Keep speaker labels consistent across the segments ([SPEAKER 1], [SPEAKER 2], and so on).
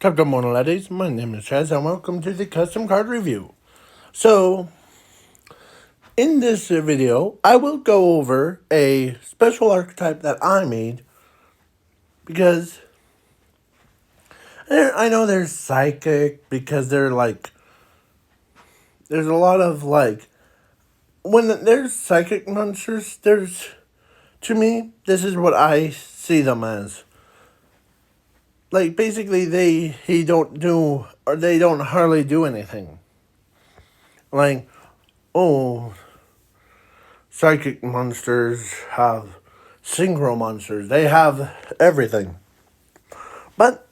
[SPEAKER 1] Top of morning, ladies. My name is Chaz, and welcome to the custom card review. So, in this video, I will go over a special archetype that I made because I know there's psychic because there's a lot of when there's psychic monsters. To me, this is what I see them as. Basically, they don't hardly do anything. Oh, psychic monsters have synchro monsters. They have everything. But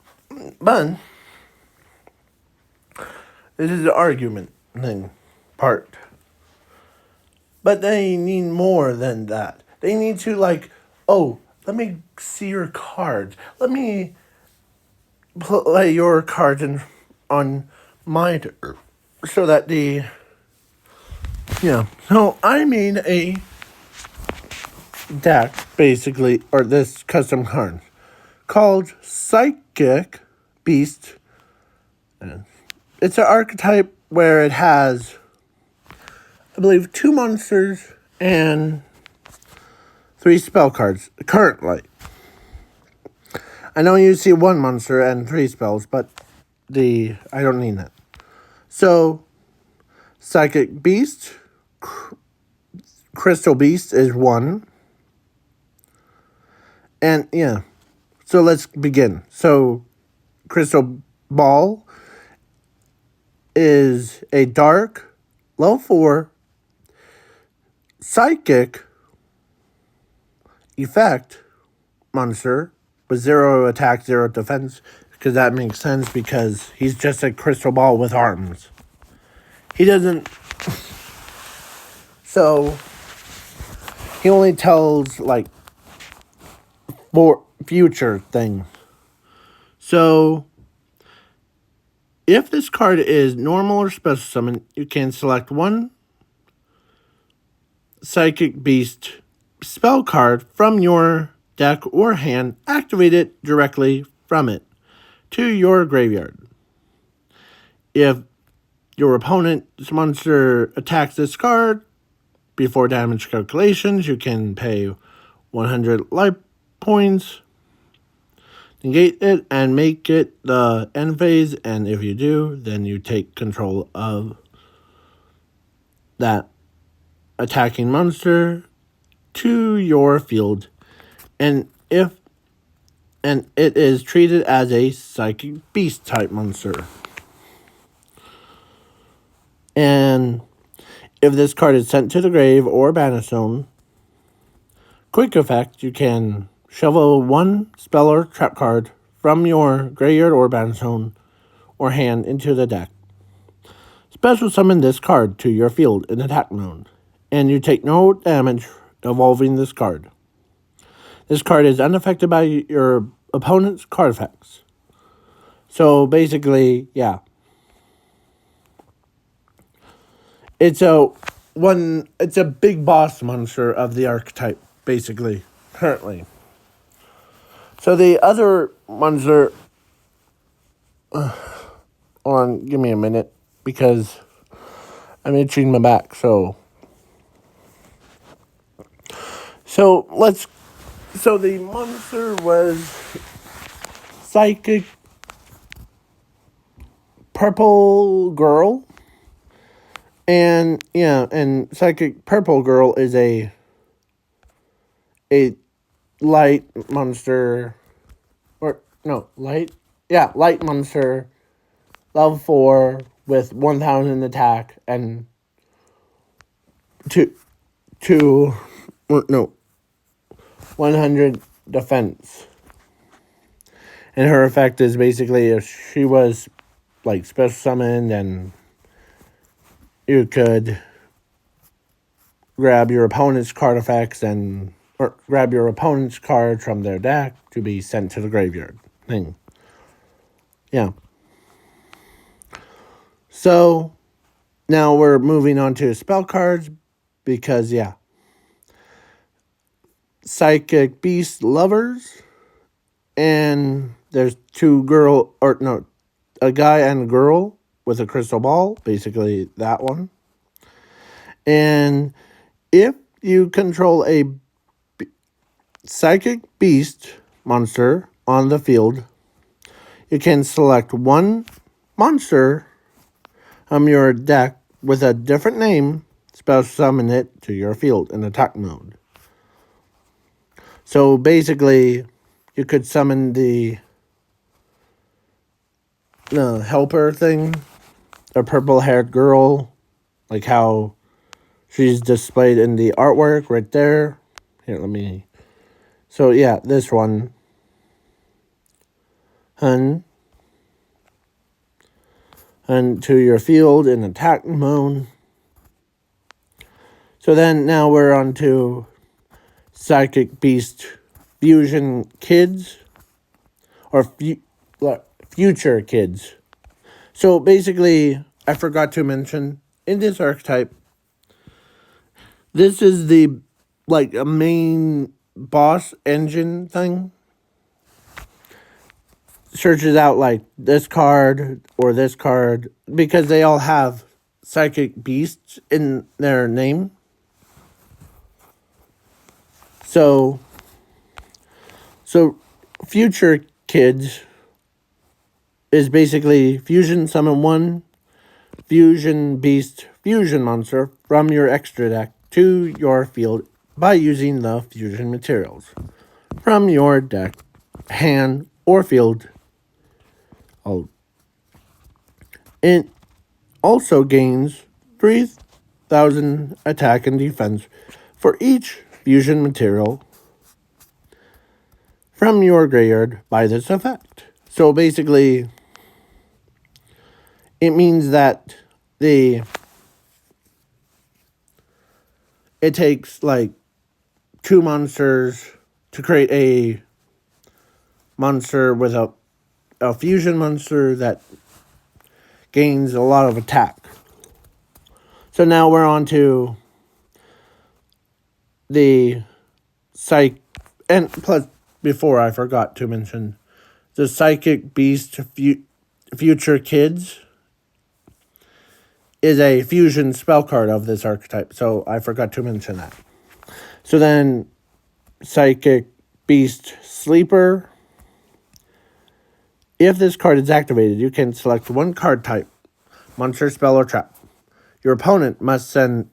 [SPEAKER 1] this is the argument thing part. But they need more than that. They need to let me see your card. Let me play your card on my turn. So that So I made a deck, basically, or this custom card, called Psychic Beast. It's an archetype where it has, I believe, 2 monsters and 3 spell cards, currently. I know you see 1 monster and 3 spells, but I don't need that. So, Psychic Beast, Crystal Beast is 1. And, so let's begin. So, Crystal Ball is a dark, level 4, psychic effect monster with 0 attack, 0 defense, because that makes sense because he's just a crystal ball with arms. He doesn't... So, he only tells, for future things. So, if this card is normal or special summon, you can select 1 Psychic Beast spell card from your deck or hand, activate it directly from it to your graveyard. If your opponent's monster attacks this card, before damage calculations, you can pay 100 life points, negate it, and make it the end phase, and if you do, then you take control of that attacking monster to your field, and it is treated as a Psychic Beast type monster. And if this card is sent to the grave or banish zone, quick effect, you can shovel 1 spell or trap card from your graveyard or banish zone or hand into the deck. Special summon this card to your field in attack mode, and you take no damage evolving this card. This card is unaffected by your opponent's card effects. So basically, It's a big boss monster of the archetype, basically, currently. So the other monster... hold on, give me a minute, because I'm itching my back, So the monster was Psychic Purple Girl. And Psychic Purple Girl is a light monster, light monster, level 4 with 1,000 attack and 100 defense. And her effect is basically if she was special summoned, and you could grab your opponent's card effects or grab your opponent's card from their deck to be sent to the graveyard thing. So, now we're moving on to spell cards because, Psychic Beast Lovers, and there's 2 a guy and a girl with a crystal ball, basically that one. And if you control a psychic beast monster on the field, you can select one monster from your deck with a different name, special summon it to your field in attack mode. So basically, you could summon the helper thing, a purple-haired girl, like how she's displayed in the artwork right there. Here, let me... So, yeah, this one. Hun to your field in attack mode. So then, now we're on to Psychic Beast Fusion Kids. Or Future Kids. So, basically, I forgot to mention, in this archetype, this is the, like, a main boss engine thing. Searches out, like, this card or this card, because they all have Psychic Beasts in their name. So Future Kids is basically Fusion Summon 1 Fusion Beast Fusion Monster from your extra deck to your field by using the fusion materials from your deck, hand, or field. It also gains 3,000 attack and defense for each fusion material from your graveyard by this effect. So basically, it means that it takes like 2 monsters to create a monster with a fusion monster that gains a lot of attack. So now we're on to the and plus, before I forgot to mention, the Psychic Beast Future Kids is a fusion spell card of this archetype, so I forgot to mention that. So then, Psychic Beast Sleeper. If this card is activated, you can select one card type, monster, spell, or trap. Your opponent must set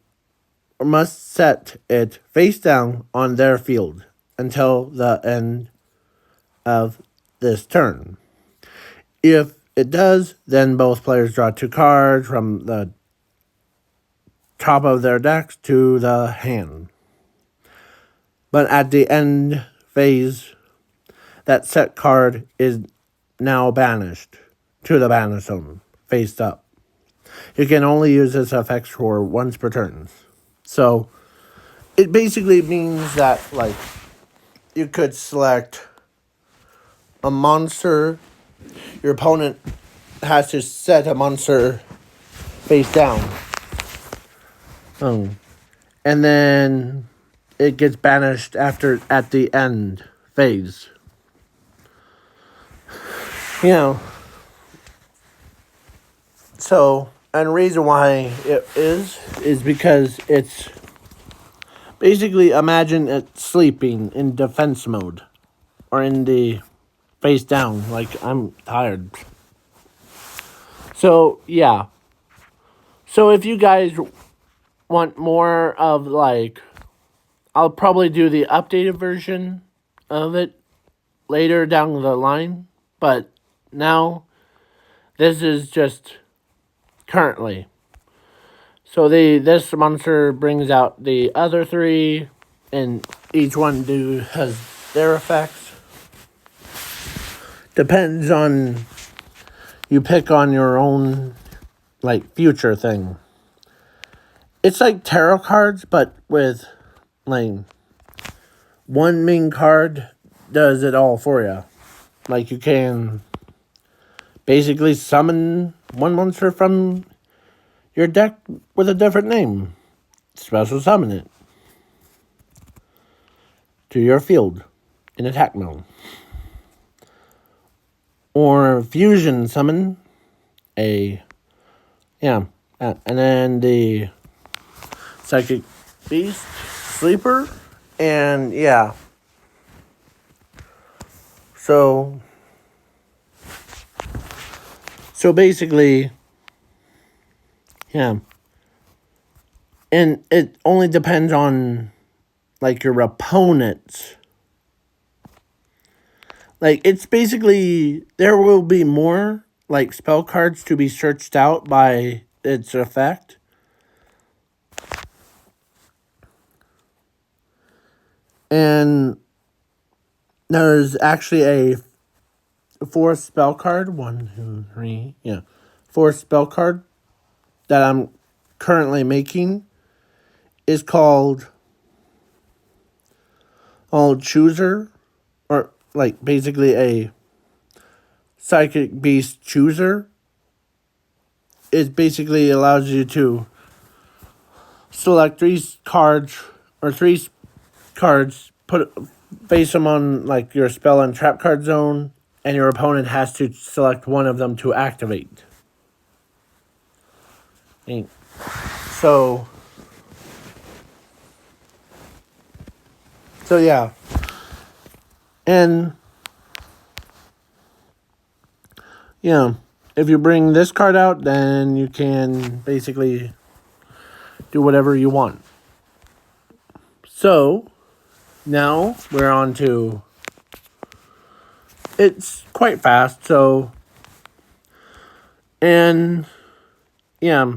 [SPEAKER 1] it face down on their field until the end of this turn. If it does, then both players draw 2 cards from the top of their decks to the hand. But at the end phase, that set card is now banished to the banish zone, face up. You can only use this effect for once per turn. So, it basically means that, like, you could select a monster. Your opponent has to set a monster face down. And then it gets banished at the end phase. You know. So, and the reason why it is because it's basically, imagine it sleeping in defense mode. Or in the face down, like I'm tired. So, yeah. So if you guys want more of, like, I'll probably do the updated version of it later down the line. But now, this is just currently. So this monster brings out the other 3, and each one has their effects. Depends on, you pick on your own, like, future thing. It's like tarot cards, but with, like, one main card does it all for you. Like, you can basically summon one monster from your deck with a different name. Special summon it to your field in attack mode. Or fusion summon and then the Psychic Beast Sleeper, and yeah. So basically, yeah. And it only depends on, like, your opponent's. Like, it's basically, there will be more, like, spell cards to be searched out by its effect. And there's actually a fourth spell card. 1, 2, 3, yeah. Fourth spell card that I'm currently making is called Chooser, or like basically a Psychic Beast Chooser. It basically allows you to select three cards, face them on like your spell and trap card zone, and your opponent has to select one of them to activate. So yeah. And yeah, if you bring this card out, then you can basically do whatever you want. So now we're on to, it's quite fast, so, and yeah,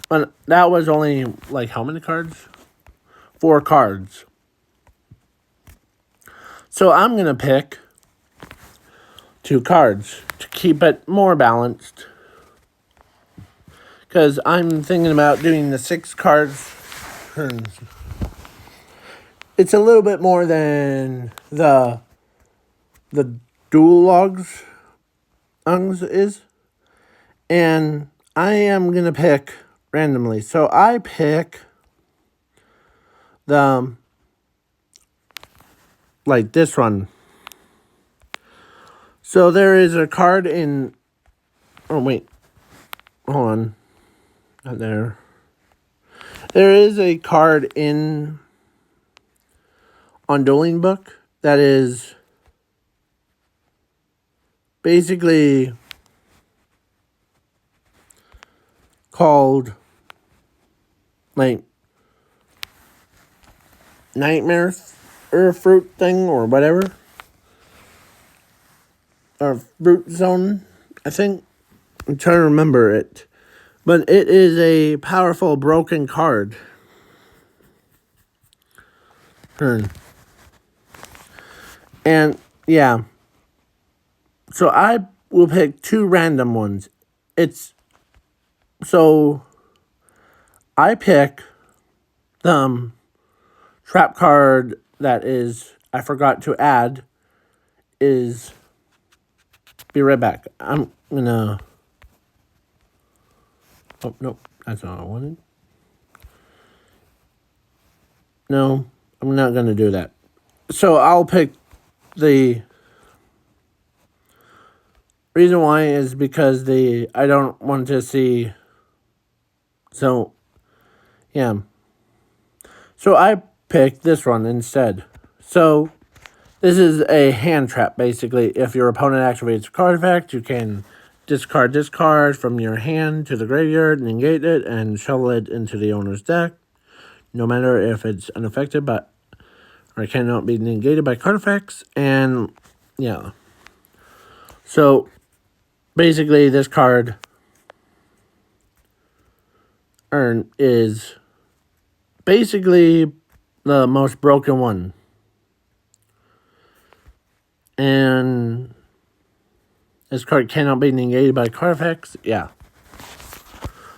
[SPEAKER 1] but that was only like how many cards? 4 cards. So I'm going to pick 2 cards to keep it more balanced, because I'm thinking about doing the 6 cards turns. It's a little bit more than the dual logs is, and I am going to pick randomly. So I pick like this one. So there is a card in, oh wait, hold on, not there. There is a card on Dueling Book that is basically called like Nightmare or Fruit thing or whatever, or Fruit Zone, I think. I'm trying to remember it, but it is a powerful broken card. And yeah, so I will pick 2 random ones. So I pick the trap card that is, I forgot to add, is, be right back. I'm gonna, oh, nope, that's not what I wanted. No, I'm not gonna do that. So I'll pick, the reason why is because I don't want to see, so yeah. So I picked this one instead. So this is a hand trap, basically. If your opponent activates a card effect, you can discard this card from your hand to the graveyard, negate it, and shovel it into the owner's deck, no matter if it's unaffected or it cannot be negated by card effects. And yeah. So basically this card is basically the most broken one. And this card cannot be negated by card effects. Yeah.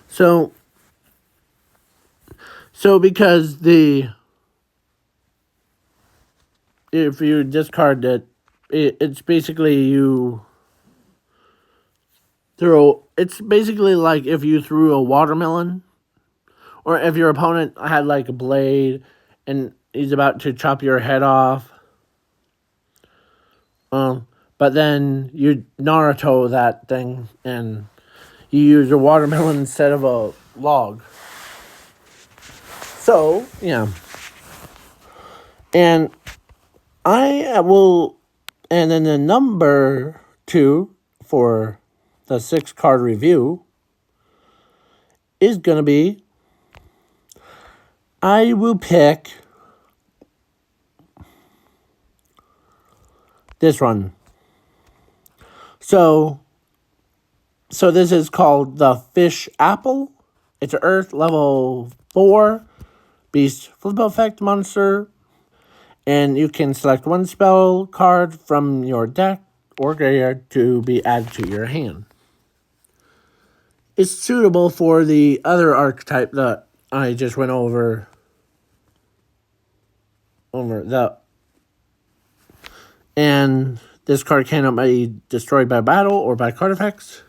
[SPEAKER 1] So because if you discard it, it's basically it's basically like if you threw a watermelon, or if your opponent had like a blade and he's about to chop your head off. But then you Naruto that thing, and you use a watermelon instead of a log. So, yeah. And I will, and then the number 2 for the 6 card review is going to be, I will pick this one. So this is called the Fish Apple. It's an Earth level 4 beast flip effect monster. And you can select one spell card from your deck or graveyard to be added to your hand. It's suitable for the other archetype that I just went over and this card cannot be destroyed by battle or by card effects.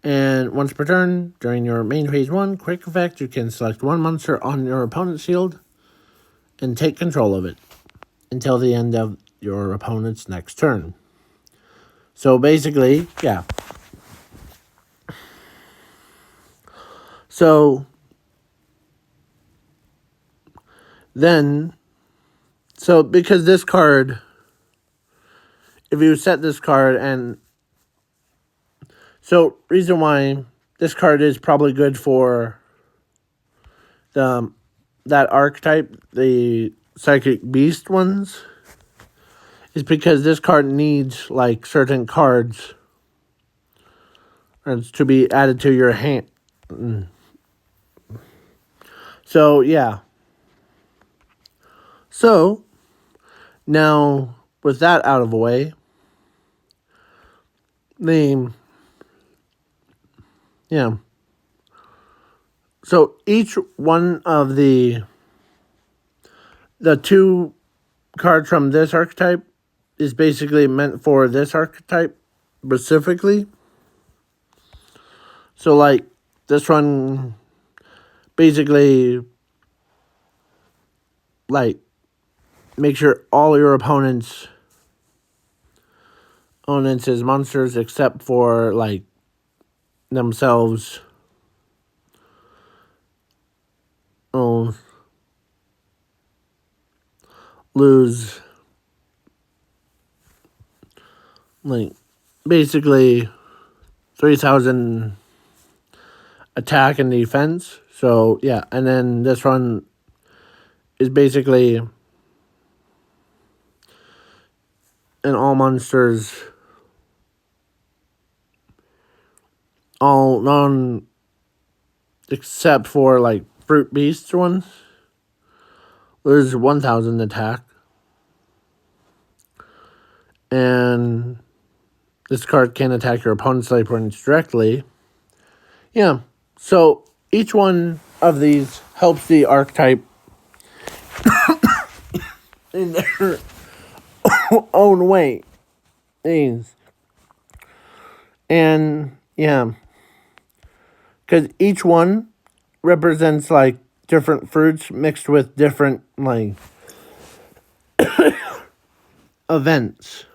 [SPEAKER 1] And once per turn, during your main phase 1 quick effect, you can select one monster on your opponent's field and take control of it until the end of your opponent's next turn. So basically, yeah. So then, because this card, if you set this card and, so reason why this card is probably good for that archetype, the Psychic Beast ones, is because this card needs like certain cards to be added to your hand. So yeah. So now with that out of the way, so each one of the 2 cards from this archetype is basically meant for this archetype specifically. So like this one basically like make sure all your opponents is monsters except for like themselves lose like basically 3,000 attack and defense. So yeah, and then this one is basically and all monsters, all non except for like fruit beasts ones, lose 1,000 attack. And this card can attack your opponent's life points directly. Yeah, so each one of these helps the archetype in their own way. And yeah, because each one represents like different fruits mixed with different like events.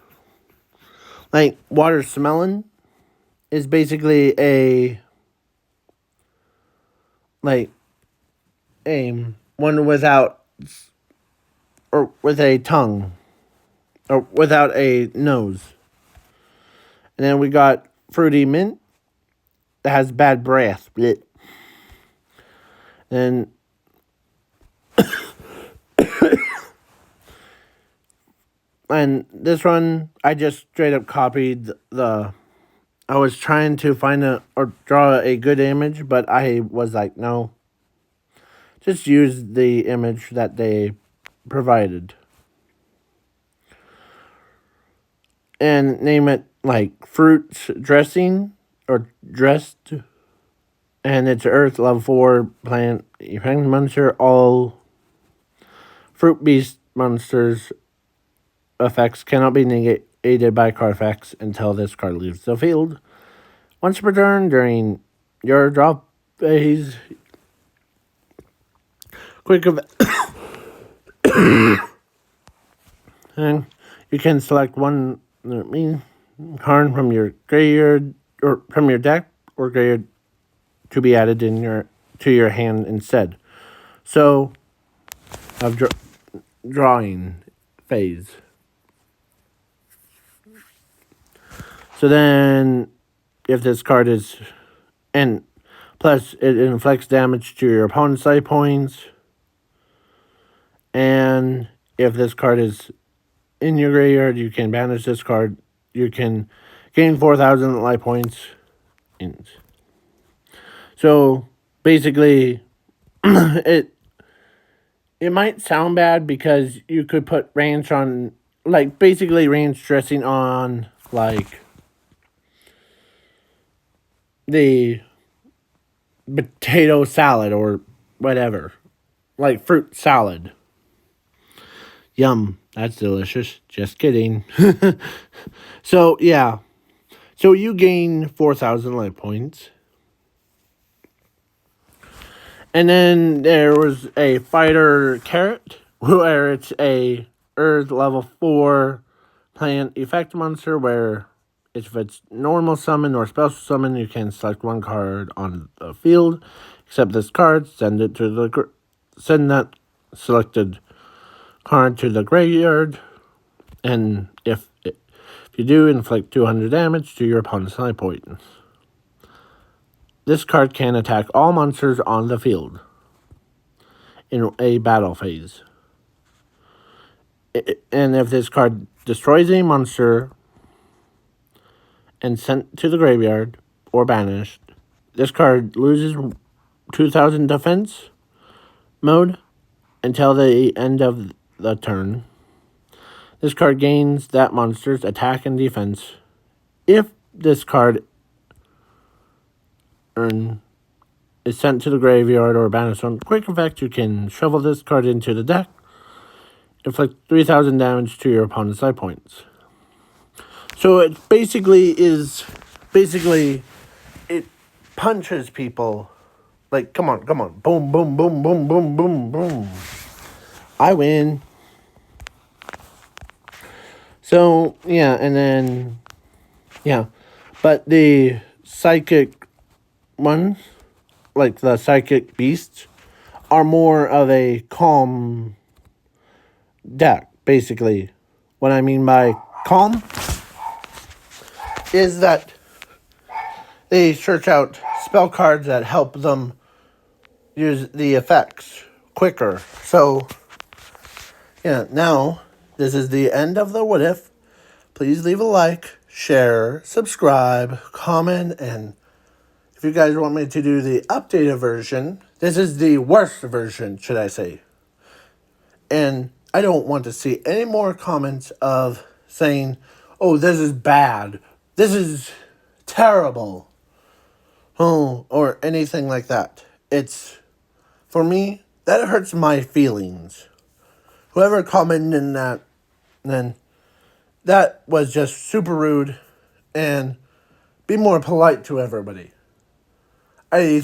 [SPEAKER 1] Like watermelon is basically one without or with a tongue or without a nose. And then we got fruity mint that has bad breath. Blech. And and this one, I just straight up copied I was trying to find or draw a good image, but I was like, no. Just use the image that they provided. And name it like fruits dressing or dressed. And it's Earth level 4 plant effect monster. All fruit beast monsters effects cannot be negated by card effects until this card leaves the field. Once per turn during your drop phase, quick event. And you can select one card from your graveyard or from your deck or graveyard to be added to your hand instead. So, of drawing phase. So then, if this card is, and plus it inflicts damage to your opponent's life points, and if this card is in your graveyard, you can banish this card. You can gain 4,000 life points. So basically, it might sound bad because you could put ranch on, like basically ranch dressing on like the potato salad or whatever, like fruit salad. Yum, that's delicious. Just kidding. So yeah, so you gain 4,000 life points. And then there was a fighter carrot, where it's a Earth level 4 plant effect monster, where if it's normal summon or special summon, you can select one card on the field, except this card, send that selected card to the graveyard, and if you do, inflict 200 damage to your opponent's life points. This card can attack all monsters on the field in a battle phase. And if this card destroys a monster and sent to the graveyard or banished, this card loses 2,000 defense mode until the end of the turn. This card gains that monster's attack and defense. If this card is sent to the graveyard or banished on quick effect, you can shovel this card into the deck. Inflict 3,000 damage to your opponent's life points. So it it punches people. Like, come on. Boom, boom, boom, boom, boom, boom, boom. I win. So, yeah, and then, yeah. But the psychic ones, like the psychic beasts, are more of a calm deck, basically. What I mean by calm is that they search out spell cards that help them use the effects quicker. So, yeah, now, this is the end of the What If. Please leave a like, share, subscribe, comment, and if you guys want me to do the updated version, this is the worst version, should I say. And I don't want to see any more comments of saying, oh, this is bad, this is terrible, oh, or anything like that. It's, for me, that hurts my feelings. Whoever commented in that, then that was just super rude, and be more polite to everybody. I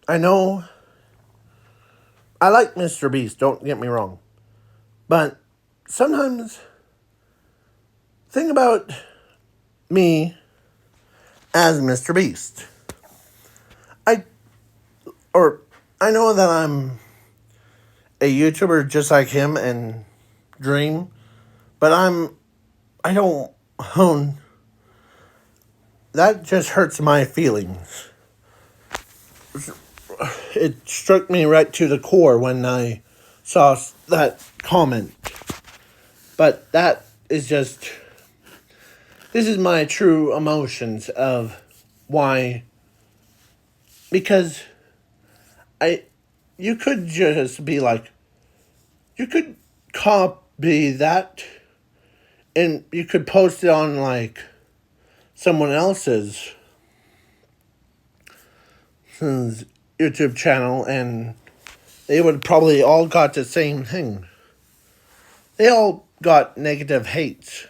[SPEAKER 1] know, I like Mr. Beast, don't get me wrong, but sometimes think about me as Mr. Beast. I know that I'm a YouTuber just like him and Dream, but I don't own. That just hurts my feelings. It struck me right to the core when I saw that comment. But that is just, this is my true emotions of why, because you could just be like, you could copy that and you could post it on like someone else's YouTube channel and they would probably all got the same thing. They all got negative hates.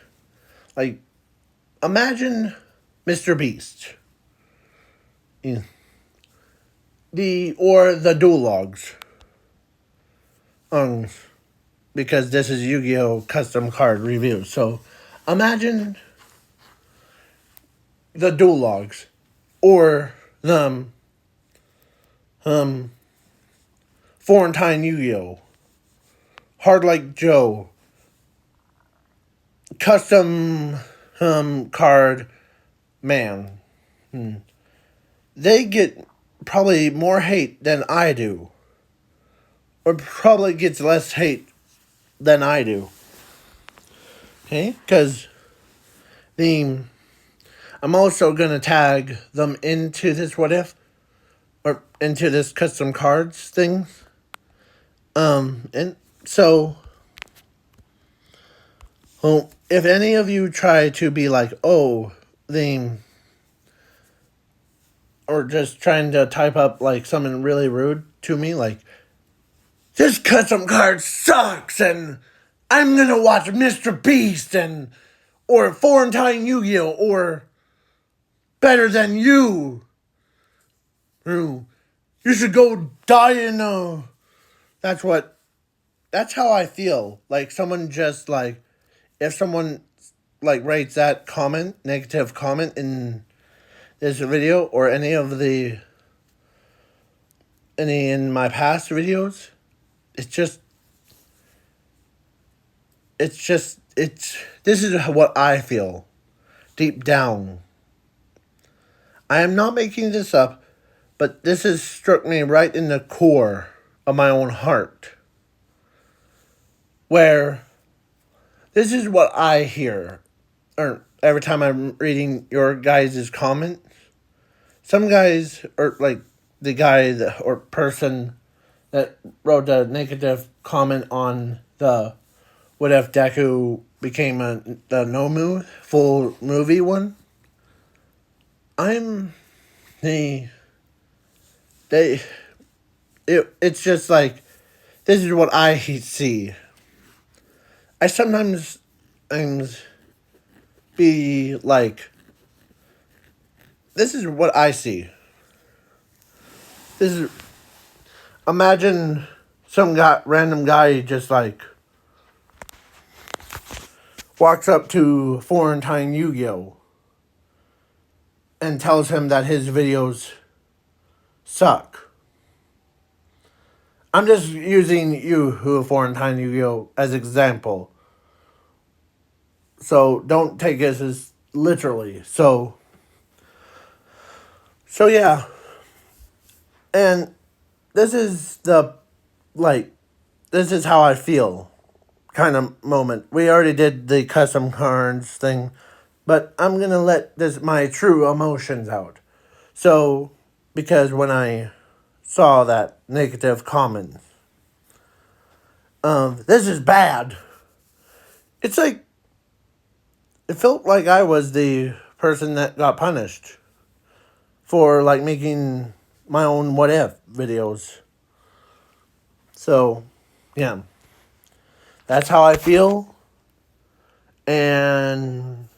[SPEAKER 1] Like, imagine Mr. Beast. Yeah. The dual logs. Because this is Yu-Gi-Oh! Custom card review. So, imagine the dual logs or the foreign time Yu-Gi-Oh, Hard Like Joe, custom card man. They get probably more hate than I do. Or probably gets less hate than I do. Okay? Because I'm also going to tag them into this what if. Or into this custom cards thing. And so, well, if any of you try to be like, oh, or just trying to type up like something really rude to me, like, this custom card sucks, and I'm gonna watch Mr. Beast, or Foreign Time Yu-Gi-Oh, or Better Than You. You should go die in That's how I feel. Like, someone just, like, if someone, like, writes that negative comment in this video, or any in my past videos, this is what I feel deep down. I am not making this up, but this has struck me right in the core of my own heart, where this is what I hear, or every time I'm reading your guys' comments. Some guys, or like the guy or person that wrote a negative comment on the what if Deku became the Nomu full movie one. It's just like, this is what I see. I sometimes be like, this is what I see. Imagine some random guy just like walks up to Foreign Time Yu-Gi-Oh and tells him that his videos suck. I'm just using you, who Foreign Time Yu-Gi-Oh, as example. So don't take this as literally. So yeah. And this is this is how I feel kind of moment. We already did the custom cards thing, but I'm going to let my true emotions out. So, because when I saw that negative comment, this is bad, it's like, it felt like I was the person that got punished for like making my own what if videos. So, yeah. That's how I feel. And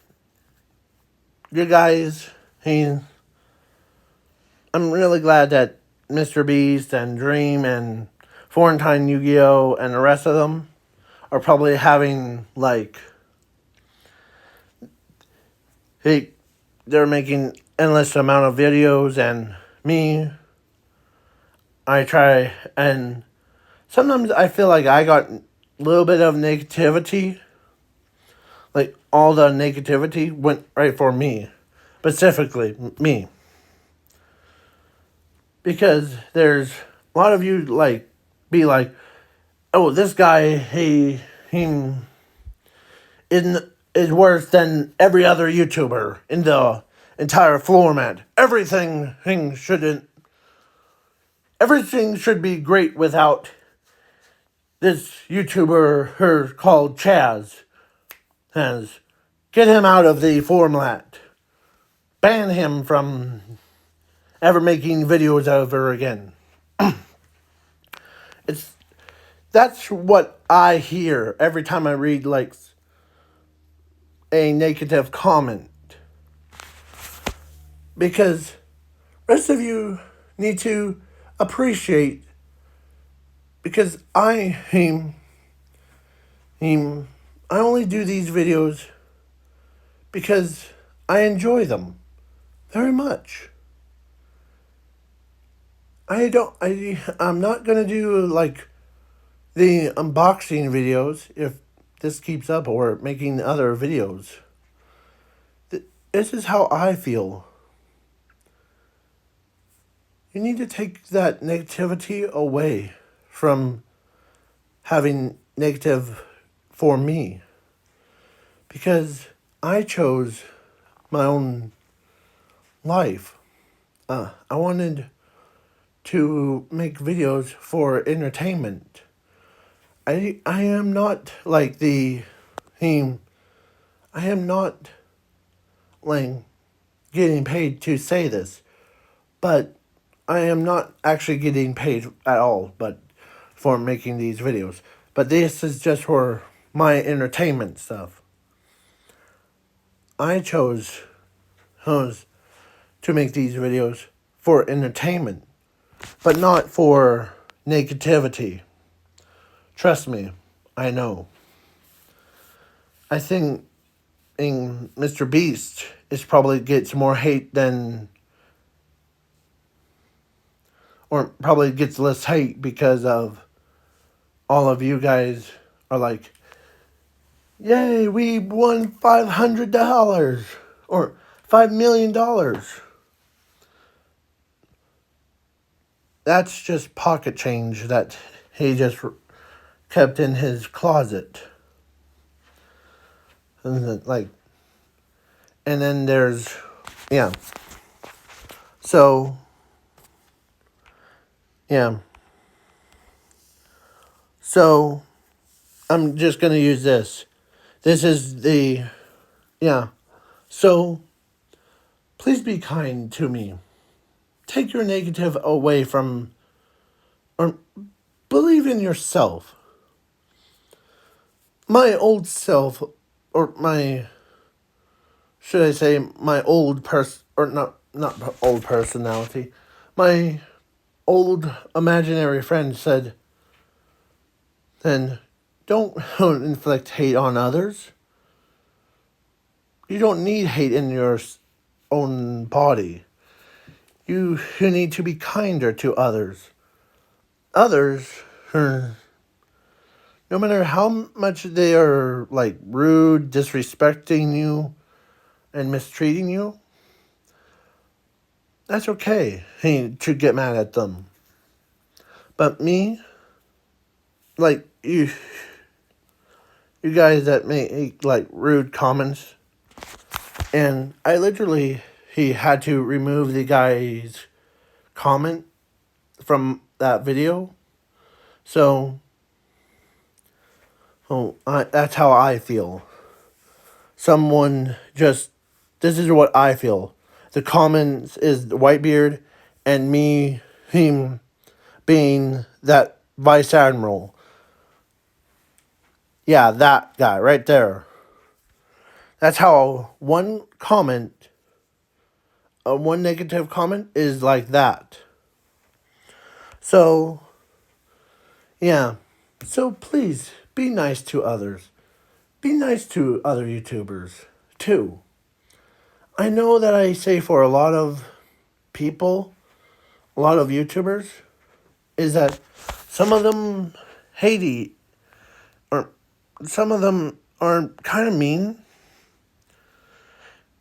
[SPEAKER 1] you guys, I'm really glad that Mr. Beast and Dream and Foreign Time Yu-Gi-Oh and the rest of them are probably having like, they're making endless amount of videos, and me, I try, and sometimes I feel like I got a little bit of negativity. Like, all the negativity went right for me. Specifically, me. Because there's a lot of you, like, be like, oh, this guy, he is worse than every other YouTuber in the entire floor mat. Everything should be great without this YouTuber called Chaz. Get him out of the format. Ban him from ever making videos ever again. That's what I hear every time I read like a negative comment. Because rest of you need to appreciate, because I only do these videos because I enjoy them. very much. I'm not gonna do like the unboxing videos if this keeps up, or making other videos. This is how I feel. You need to take that negativity away from having negative for me, because I chose my own life. I wanted to make videos for entertainment. I am not like I am not like getting paid to say this, but I am not actually getting paid at all, but for making these videos. But this is just for my entertainment stuff. I chose to make these videos for entertainment, but not for negativity. Trust me, I know. I think Mr. Beast is probably gets more hate than, or probably gets less hate because of all of you guys are like, yay, we won $500 or $5 million. That's just pocket change that he just kept in his closet. And then there's, yeah. So, yeah. So, I'm just going to use this. This is the, yeah. So, please be kind to me. Take your negative away from, or believe in yourself. My old self, or should I say, my old or not old personality, my old imaginary friend said, then don't inflict hate on others. You don't need hate in your own body. You need to be kinder to others. Others, no matter how much they are like rude, disrespecting you, and mistreating you, that's okay to get mad at them. But me, like you guys that make like rude comments, and I literally he had to remove the guy's comment from that video. So, that's how I feel. Someone just, this is what I feel. The comments is Whitebeard and him being that vice admiral. Yeah, that guy right there. That's how one negative comment is like that. So, yeah. So please, be nice to others. Be nice to other YouTubers, too. I know that I say for a lot of people, a lot of YouTubers, is that some of them or some of them are kind of mean,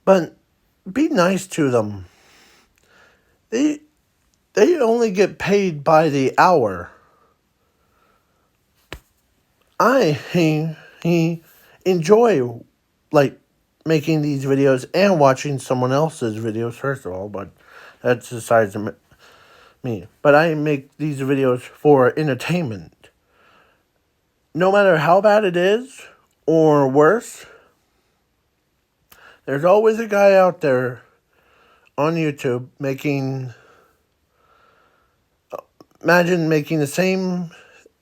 [SPEAKER 1] but be nice to them. They only get paid by the hour. I enjoy like making these videos and watching someone else's videos, first of all, but that's besides me. But I make these videos for entertainment. No matter how bad it is or worse, there's always a guy out there on YouTube imagine making the same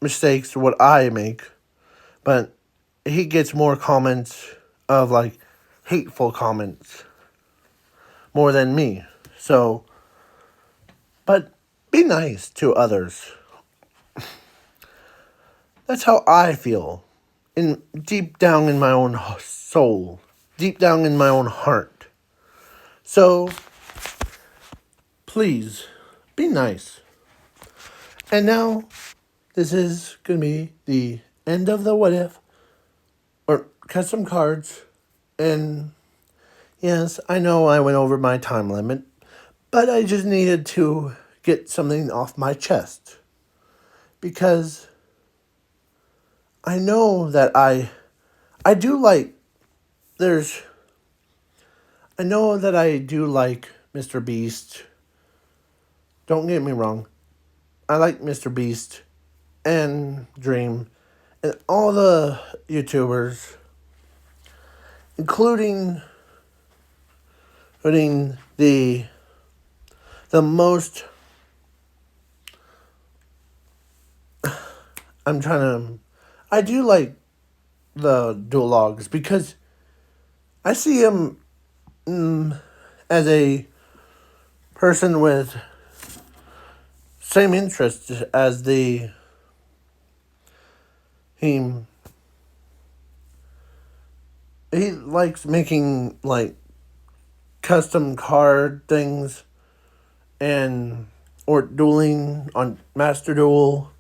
[SPEAKER 1] mistakes what I make, but he gets more comments of like hateful comments more than me. So, but be nice to others. That's how I feel, deep down in my own soul, deep down in my own heart. So, please, be nice. And now, this is going to be the end of the what if, or custom cards. And yes, I know I went over my time limit, but I just needed to get something off my chest. Because I know that I do like, I know that I do like Mr. Beast. Don't get me wrong. I like Mr. Beast and Dream and all the YouTubers, including the most. I do like the duologues because I see him as a person with same interests as he likes making like custom card things or dueling on Master Duel,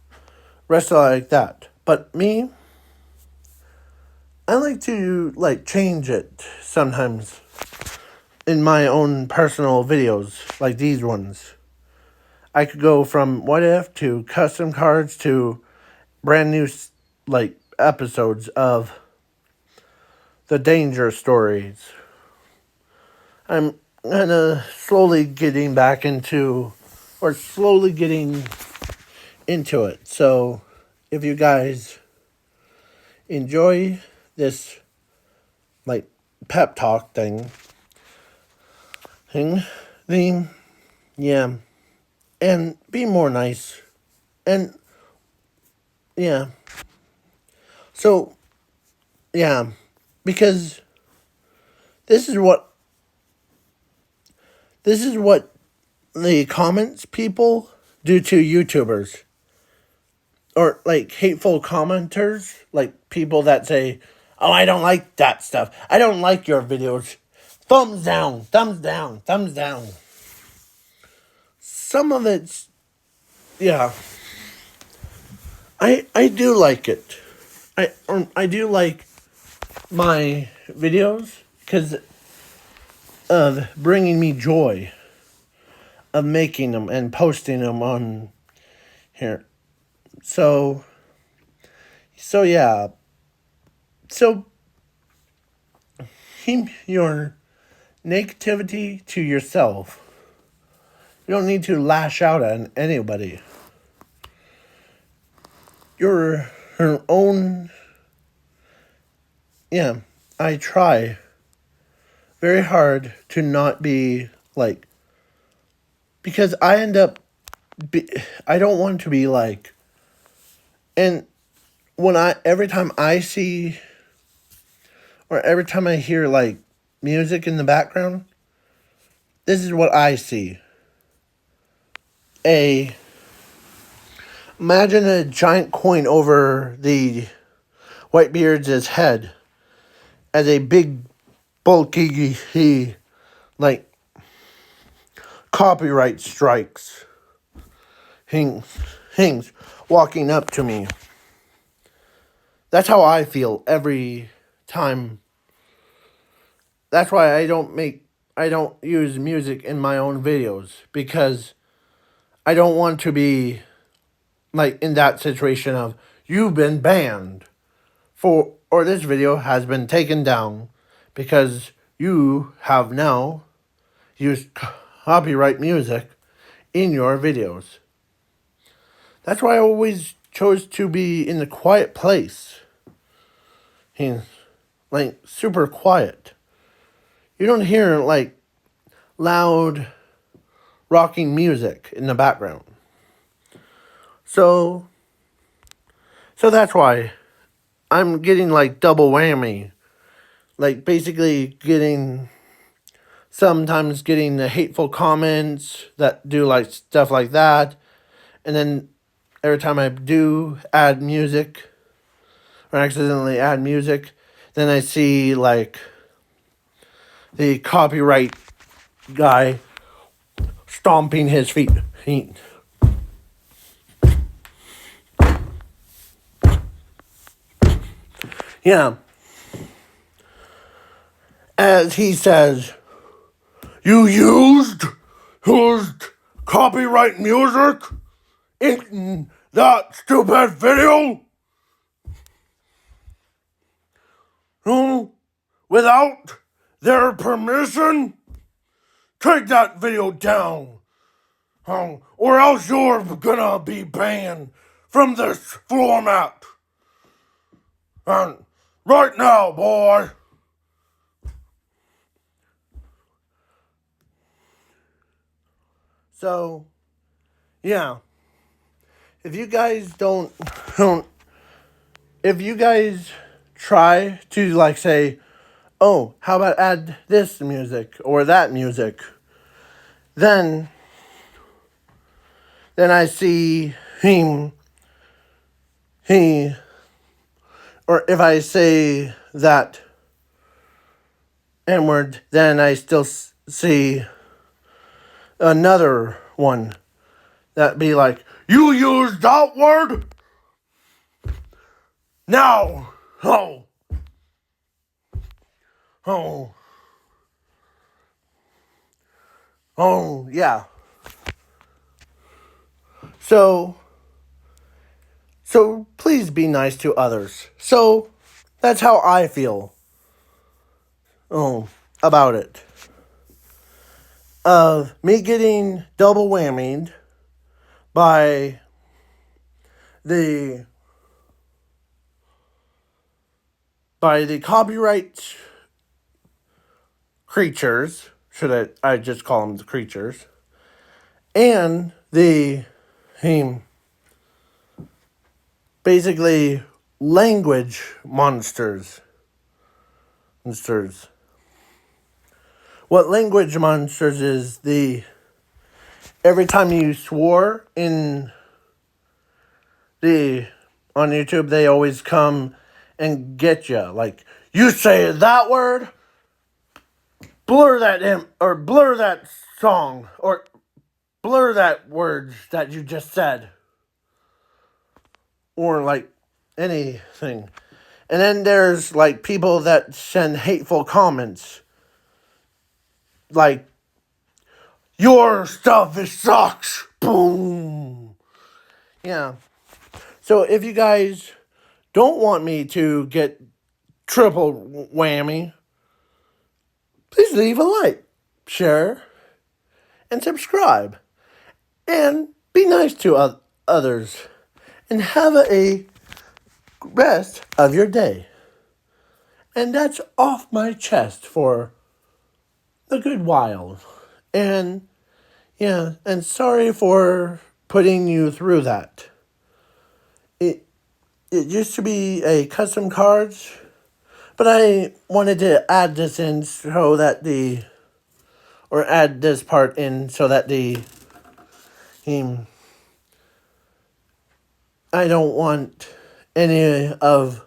[SPEAKER 1] rest like that. But me, I like to change it sometimes in my own personal videos, like these ones. I could go from what if to custom cards to brand new episodes of the danger stories. I'm kind of slowly getting into it. So if you guys enjoy this pep talk thing, then yeah, and be more nice, and yeah. So yeah, because this is what the comments people do to YouTubers, or hateful commenters, people that say, "Oh, I don't like that stuff. I don't like your videos. Thumbs down, thumbs down, thumbs down." Some of it's, yeah. I do like it. I do like my videos because of bringing me joy of making them and posting them on here. So yeah. So keep your negativity to yourself. You don't need to lash out at anybody. You're her own. Yeah, I try very hard to not be because I end up. I don't want to be and every time I see or every time I hear music in the background, this is what I see. Imagine a giant coin over the Whitebeard's head as a big, bulky, copyright strikes. Hings walking up to me. That's how I feel every time. That's why I don't use music in my own videos, because I don't want to be in that situation of you've been banned or this video has been taken down because you have now used copyright music in your videos. That's why I always chose to be in the quiet place. Super quiet. You don't hear loud rocking music in the background. So that's why I'm getting double whammy. Basically sometimes getting the hateful comments that do stuff like that. And then every time I do add music or accidentally add music, then I see the copyright guy stomping his feet. Yeah. As he says, you used copyright music in that stupid video? Without their permission? Take that video down. Or else you're gonna be banned from this format. And right now, boy. So, yeah. If you guys if you guys try to like say, oh, how about add this music or that music? Then I see or if I say that N-word, then I still see another one that be like, you used that word? Now, oh, yeah. So please be nice to others. So that's how I feel about it. Me getting double whammied by the copyright creatures, should I just call them the creatures, and the basically language monsters. What language monsters is every time you swore on YouTube, they always come and get you. Like, you say that word, blur that song, or blur that word that you just said. Or like anything. And then there's like people that send hateful comments. Like, your stuff sucks. Boom. Yeah. So if you guys don't want me to get triple whammy, please leave a like, share, and subscribe. And be nice to others. And have a rest of your day. And that's off my chest for a good while. And yeah, and sorry for putting you through that. It used to be a custom cards, but I wanted to add this in so that add this part in so that I don't want any of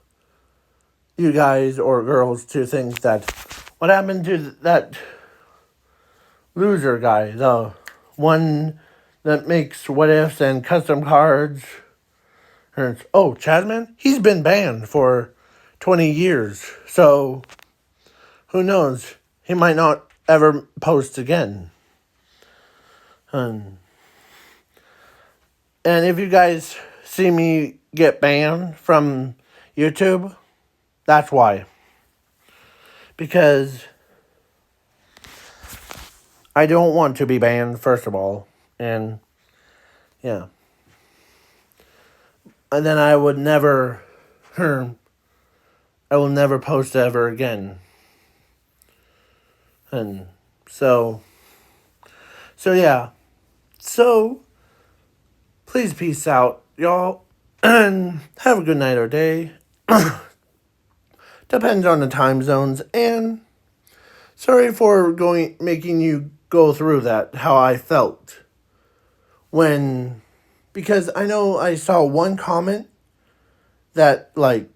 [SPEAKER 1] you guys or girls to think that what happened to that loser guy, the one that makes what ifs and custom cards. Oh, Chadman? He's been banned for 20 years, so who knows? He might not ever post again. And if you guys see me get banned from YouTube, that's why. Because I don't want to be banned, first of all. And yeah. And then I will never post ever again. And so yeah. So please peace out, y'all. And have a good night or day. Depends on the time zones. And sorry for making you go through that, how I felt. Because I know I saw one comment that my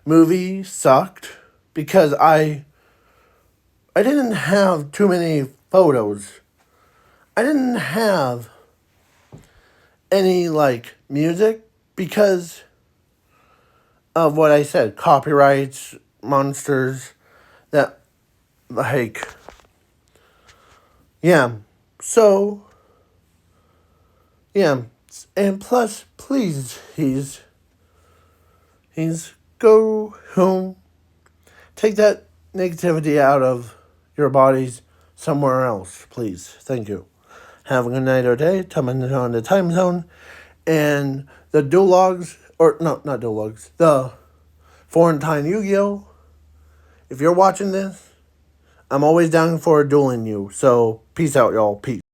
[SPEAKER 1] movie sucked because I I didn't have too many photos. I didn't have any like music because of what I said, copyrights, monsters, that like yeah. So yeah, and plus please he's go home. Take that negativity out of your bodies somewhere else, please. Thank you. Have a good night or day. Come on the time zone. And the dual logs, or no, not dual logs, the foreign time Yu-Gi-Oh! If you're watching this, I'm always down for dueling you. So, peace out, y'all. Peace.